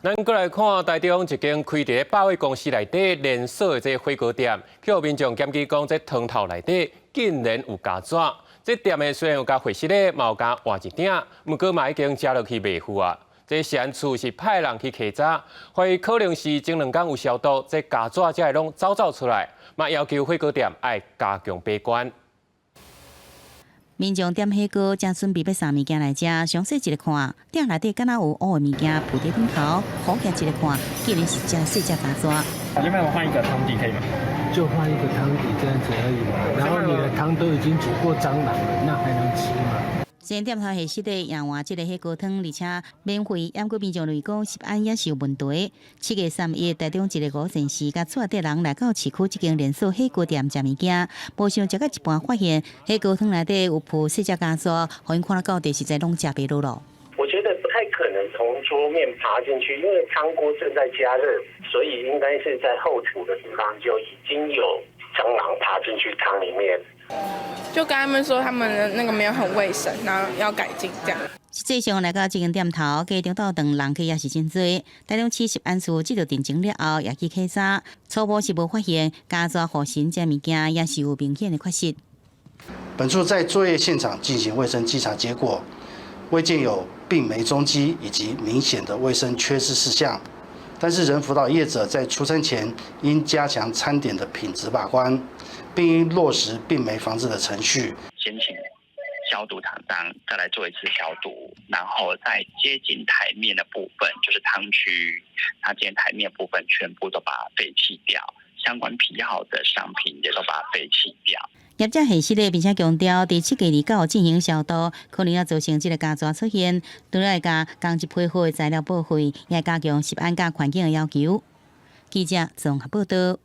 咱过来看台中一间开伫百货公司内底连锁的这火锅店，去互民众检举讲，这汤头内底竟然有加纸。这店的虽然有加灰色的，嘛有加换一顶，不过嘛已经食落去袂赴啊。这食安处是派人去揢纸，怀疑可能是前2天有消毒，这加纸才会拢走出来，嘛要求火锅店爱加强把关。 民众点火锅，正准备要送物件来食，详细一个看，店内底敢若有乌的物件铺伫顶头，好行一个看，竟然是真细只加纸。要不然我换一个汤底可以吗？就换一个汤底这样子而已嘛。然后你的汤都已经煮过蟑螂了，那还能吃吗？ 先店头下室内用换这个火锅汤，而且免费。不过民众认为讲食安也是有问题。7月3日，台中一个5线市甲厝底人来到市区这间连锁火锅店食物件，无想食到一半，发现火锅汤内底有铺细只加纸，互因看到到底实在拢食袂落咯。 我觉得不太可能从桌面爬进去，因为汤锅正在加热，所以应该是在后厨的地方就已经有蟑螂爬进去汤里面。 就跟他们说，他们的那个没有很卫生，然后要改进这样。实际上来到这间店头，家中到等人客也是真多。台中市食安处接到定情了后，也去稽查，初步是无发现加纸互神这物件也是有明显的缺失。本处在作业现场进行卫生稽查，结果未见有病媒踪迹以及明显的卫生缺失事项。 但是，仍辅导业者在出餐前应加强餐点的品质把关，并应落实病媒防治的程序。先请消毒厂商再来做一次消毒，然后在接近台面的部分，就是汤区，它接近台面部分全部都把它废弃掉，相关批号的商品也都把它废弃掉。 业者下室内，并且强调，伫7月29进行消毒，可能要造成这个加纸出现，除了会加工质配合的材料报废，也加强食安甲环境的要求。记者综合报道。